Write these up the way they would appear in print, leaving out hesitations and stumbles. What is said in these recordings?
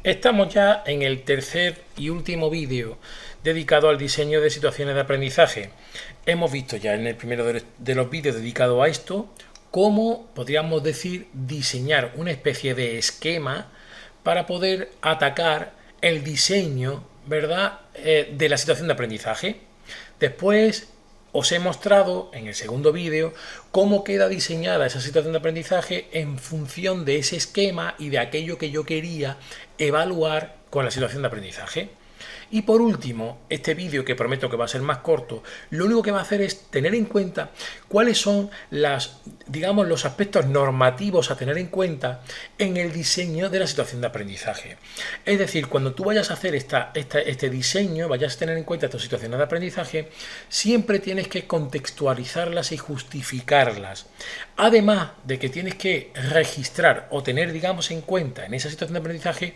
Estamos ya en el tercer y último vídeo dedicado al diseño de situaciones de aprendizaje. Hemos visto ya en el primero de los vídeos dedicado a esto cómo podríamos decir diseñar una especie de esquema para poder atacar el diseño, ¿verdad?, de la situación de aprendizaje. Después os he mostrado en el segundo vídeo cómo queda diseñada esa situación de aprendizaje en función de ese esquema y de aquello que yo quería evaluar con la situación de aprendizaje. Y por último, este vídeo, que prometo que va a ser más corto, lo único que va a hacer es tener en cuenta cuáles son los aspectos normativos a tener en cuenta en el diseño de la situación de aprendizaje. Es decir, cuando tú vayas a hacer este diseño, vayas a tener en cuenta estas situaciones de aprendizaje, siempre tienes que contextualizarlas y justificarlas. Además de que tienes que registrar o tener, digamos, en cuenta en esa situación de aprendizaje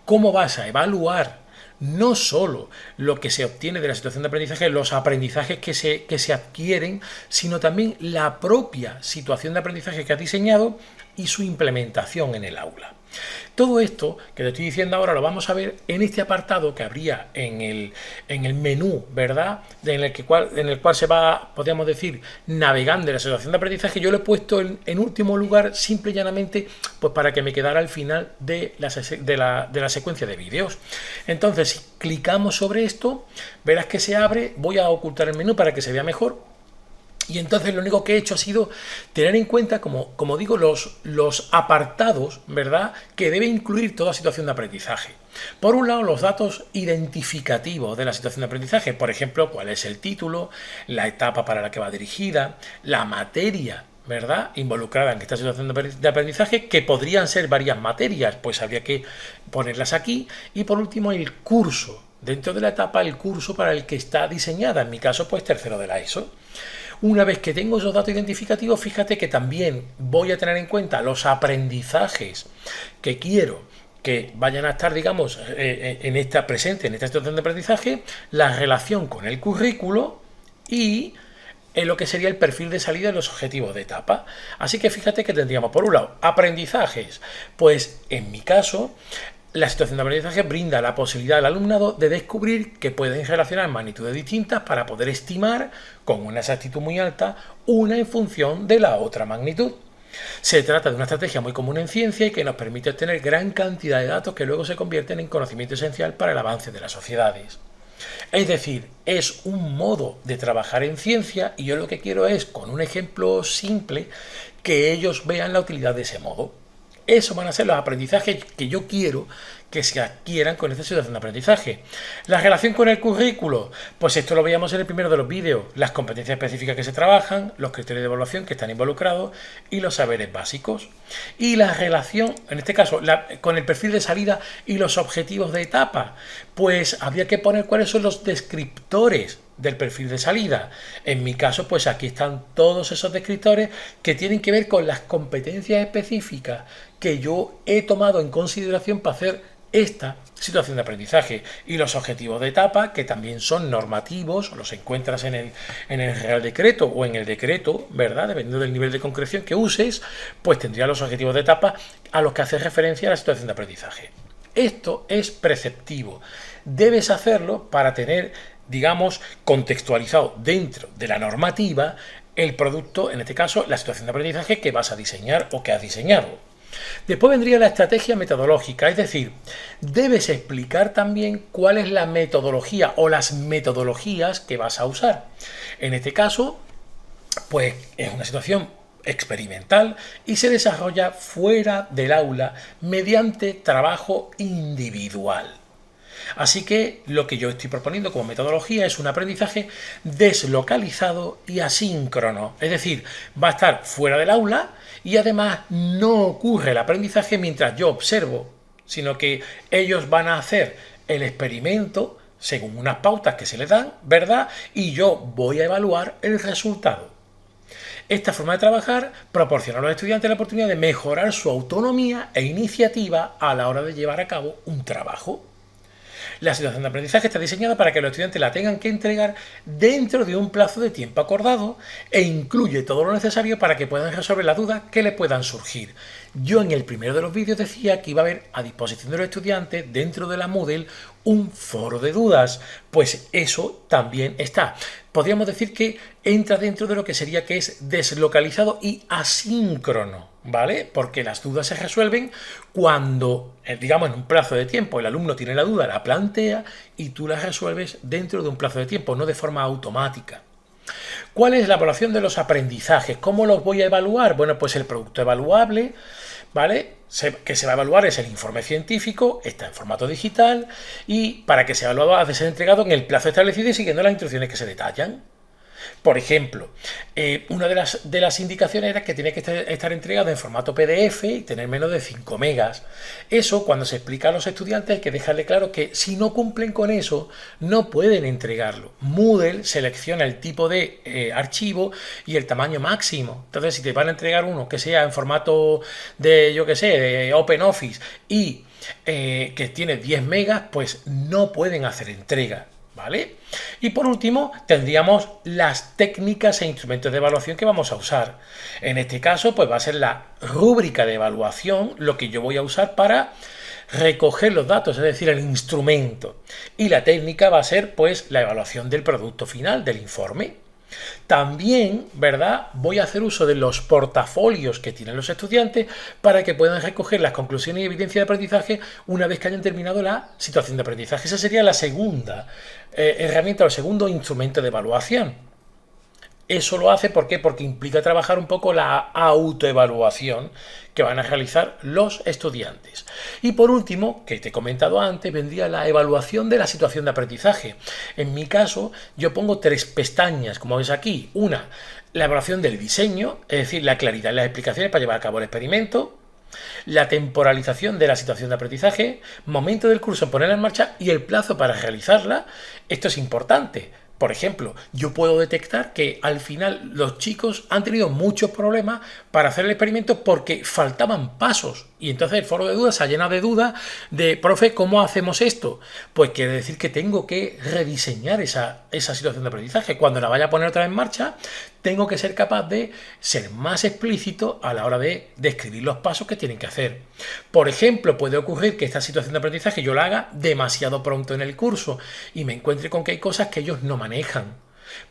cómo vas a evaluar no solo lo que se obtiene de la situación de aprendizaje, los aprendizajes que se adquieren, sino también la propia situación de aprendizaje que has diseñado y su implementación en el aula. Todo esto que te estoy diciendo ahora lo vamos a ver en este apartado que habría en el menú, ¿verdad?, en el cual se va, podríamos decir, navegando en la situación de aprendizaje. Yo lo he puesto en último lugar simple y llanamente pues para que me quedara al final de la secuencia de vídeos. Entonces, si clicamos sobre esto, verás que se abre. Voy a ocultar el menú para que se vea mejor. Y entonces lo único que he hecho ha sido tener en cuenta, como digo, los apartados, ¿verdad?, que debe incluir toda situación de aprendizaje. Por un lado, los datos identificativos de la situación de aprendizaje. Por ejemplo, cuál es el título, la etapa para la que va dirigida, la materia, ¿verdad?, involucrada en esta situación de aprendizaje, que podrían ser varias materias, pues habría que ponerlas aquí. Y por último, el curso. Dentro de la etapa, el curso para el que está diseñada. En mi caso, pues tercero de la ESO. Una vez que tengo esos datos identificativos, fíjate que también voy a tener en cuenta los aprendizajes que quiero que vayan a estar, digamos, presente en esta situación de aprendizaje, la relación con el currículo y en lo que sería el perfil de salida de los objetivos de etapa. Así que fíjate que tendríamos, por un lado, aprendizajes. Pues en mi caso, la situación de aprendizaje brinda la posibilidad al alumnado de descubrir que pueden relacionar magnitudes distintas para poder estimar con una exactitud muy alta una en función de la otra magnitud. Se trata de una estrategia muy común en ciencia y que nos permite obtener gran cantidad de datos que luego se convierten en conocimiento esencial para el avance de las sociedades. Es decir, es un modo de trabajar en ciencia y yo lo que quiero es, con un ejemplo simple, que ellos vean la utilidad de ese modo. Esos van a ser los aprendizajes que yo quiero que se adquieran con esta situación de aprendizaje. La relación con el currículo, pues esto lo veíamos en el primero de los vídeos. Las competencias específicas que se trabajan, los criterios de evaluación que están involucrados y los saberes básicos. Y la relación, en este caso, con el perfil de salida y los objetivos de etapa, pues habría que poner cuáles son los descriptores del perfil de salida. En mi caso, pues aquí están todos esos descriptores que tienen que ver con las competencias específicas que yo he tomado en consideración para hacer esta situación de aprendizaje, y los objetivos de etapa, que también son normativos, los encuentras en el Real Decreto o en el decreto, ¿verdad?, dependiendo del nivel de concreción que uses, pues tendría los objetivos de etapa a los que hace referencia a la situación de aprendizaje. Esto es preceptivo. Debes hacerlo para tener, digamos, contextualizado dentro de la normativa el producto, en este caso, la situación de aprendizaje que vas a diseñar o que has diseñado. Después vendría la estrategia metodológica, es decir, debes explicar también cuál es la metodología o las metodologías que vas a usar. En este caso, pues es una situación experimental y se desarrolla fuera del aula mediante trabajo individual. Así que lo que yo estoy proponiendo como metodología es un aprendizaje deslocalizado y asíncrono. Es decir, va a estar fuera del aula y además no ocurre el aprendizaje mientras yo observo, sino que ellos van a hacer el experimento según unas pautas que se les dan, ¿verdad?, y yo voy a evaluar el resultado. Esta forma de trabajar proporciona a los estudiantes la oportunidad de mejorar su autonomía e iniciativa a la hora de llevar a cabo un trabajo. La situación de aprendizaje está diseñada para que los estudiantes la tengan que entregar dentro de un plazo de tiempo acordado e incluye todo lo necesario para que puedan resolver las dudas que les puedan surgir. Yo en el primero de los vídeos decía que iba a haber a disposición de los estudiantes dentro de la Moodle un foro de dudas, pues eso también está. Podríamos decir que entra dentro de lo que sería que es deslocalizado y asíncrono, ¿vale? Porque las dudas se resuelven cuando, digamos, en un plazo de tiempo, el alumno tiene la duda, la plantea y tú la resuelves dentro de un plazo de tiempo, no de forma automática. ¿Cuál es la evaluación de los aprendizajes? ¿Cómo los voy a evaluar? Bueno, pues el producto evaluable, ¿vale? Que se va a evaluar es el informe científico, está en formato digital y para que sea evaluado ha de ser entregado en el plazo establecido y siguiendo las instrucciones que se detallan. Por ejemplo, una de las indicaciones era que tiene que estar entregado en formato PDF y tener menos de 5 megas. Eso, cuando se explica a los estudiantes, hay que dejarle claro que si no cumplen con eso, no pueden entregarlo. Moodle selecciona el tipo de archivo y el tamaño máximo. Entonces, si te van a entregar uno que sea en formato de, yo qué sé, de OpenOffice y que tiene 10 megas, pues no pueden hacer entrega. ¿Vale? Y por último, tendríamos las técnicas e instrumentos de evaluación que vamos a usar. En este caso, pues va a ser la rúbrica de evaluación lo que yo voy a usar para recoger los datos, es decir, el instrumento. Y la técnica va a ser, pues, la evaluación del producto final, del informe. También, ¿verdad? Voy a hacer uso de los portafolios que tienen los estudiantes para que puedan recoger las conclusiones y evidencia de aprendizaje una vez que hayan terminado la situación de aprendizaje. Esa sería la segunda herramienta o el segundo instrumento de evaluación. Eso lo hace, ¿por qué? Porque implica trabajar un poco la autoevaluación que van a realizar los estudiantes. Y por último, que te he comentado antes, vendría la evaluación de la situación de aprendizaje. En mi caso, yo pongo 3 pestañas, como ves aquí. Una, la evaluación del diseño, es decir, la claridad en las explicaciones para llevar a cabo el experimento. La temporalización de la situación de aprendizaje, momento del curso en ponerla en marcha y el plazo para realizarla. Esto es importante. Por ejemplo, yo puedo detectar que al final los chicos han tenido muchos problemas para hacer el experimento porque faltaban pasos. Y entonces el foro de dudas se ha llenado de dudas de, profe, ¿cómo hacemos esto? Pues quiere decir que tengo que rediseñar esa situación de aprendizaje. Cuando la vaya a poner otra vez en marcha, tengo que ser capaz de ser más explícito a la hora de describir los pasos que tienen que hacer. Por ejemplo, puede ocurrir que esta situación de aprendizaje yo la haga demasiado pronto en el curso y me encuentre con que hay cosas que ellos no manejan.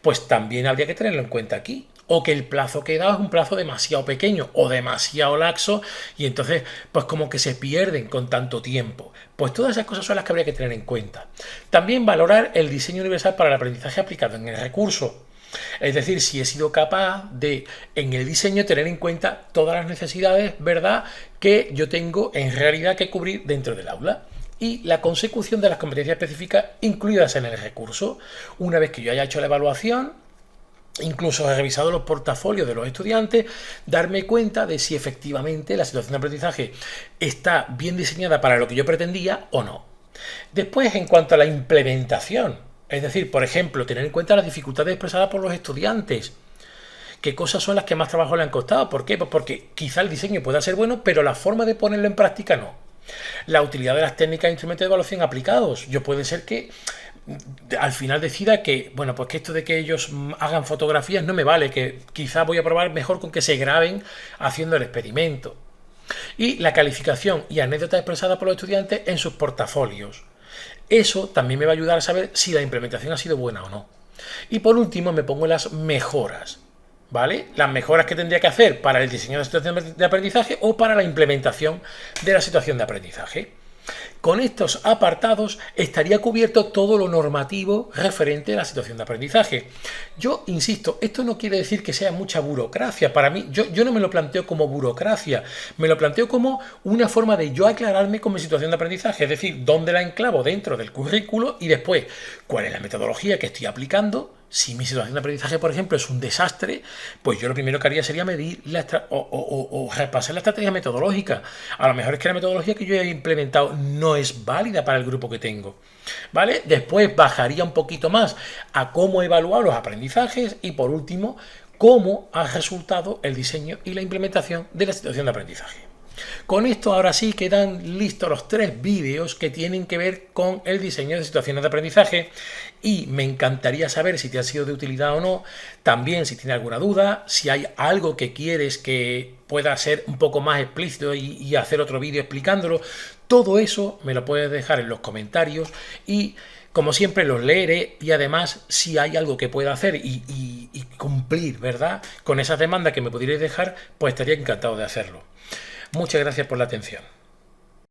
Pues también habría que tenerlo en cuenta aquí. O que el plazo que he dado es un plazo demasiado pequeño o demasiado laxo y entonces pues como que se pierden con tanto tiempo. Pues todas esas cosas son las que habría que tener en cuenta. También valorar el diseño universal para el aprendizaje aplicado en el recurso. Es decir, si he sido capaz de, en el diseño, tener en cuenta todas las necesidades, ¿verdad?, que yo tengo en realidad que cubrir dentro del aula. Y la consecución de las competencias específicas incluidas en el recurso. Una vez que yo haya hecho la evaluación, incluso he revisado los portafolios de los estudiantes, darme cuenta de si efectivamente la situación de aprendizaje está bien diseñada para lo que yo pretendía o no. Después, en cuanto a la implementación, es decir, por ejemplo, tener en cuenta las dificultades expresadas por los estudiantes. ¿Qué cosas son las que más trabajo le han costado? ¿Por qué? Pues porque quizá el diseño pueda ser bueno, pero la forma de ponerlo en práctica no. La utilidad de las técnicas e instrumentos de evaluación aplicados. Yo puede ser que al final decida que, bueno, pues que esto de que ellos hagan fotografías no me vale, que quizá voy a probar mejor con que se graben haciendo el experimento. Y la calificación y anécdotas expresadas por los estudiantes en sus portafolios. Eso también me va a ayudar a saber si la implementación ha sido buena o no. Y por último me pongo las mejoras, ¿vale? Las mejoras que tendría que hacer para el diseño de la situación de aprendizaje o para la implementación de la situación de aprendizaje. Con estos apartados estaría cubierto todo lo normativo referente a la situación de aprendizaje. Yo insisto, esto no quiere decir que sea mucha burocracia. Para mí, yo no me lo planteo como burocracia, me lo planteo como una forma de yo aclararme con mi situación de aprendizaje, es decir, dónde la enclavo dentro del currículo y después cuál es la metodología que estoy aplicando. Si mi situación de aprendizaje, por ejemplo, es un desastre, pues yo lo primero que haría sería medir o repasar la estrategia metodológica. A lo mejor es que la metodología que yo he implementado no es válida para el grupo que tengo, ¿vale? Después bajaría un poquito más a cómo evaluar los aprendizajes y, por último, cómo ha resultado el diseño y la implementación de la situación de aprendizaje. Con esto ahora sí quedan listos los 3 vídeos que tienen que ver con el diseño de situaciones de aprendizaje y me encantaría saber si te ha sido de utilidad o no, también si tienes alguna duda, si hay algo que quieres que pueda ser un poco más explícito y hacer otro vídeo explicándolo, todo eso me lo puedes dejar en los comentarios y como siempre los leeré y además si hay algo que pueda hacer y cumplir, ¿verdad? Con esas demandas que me pudierais dejar, pues estaría encantado de hacerlo. Muchas gracias por la atención.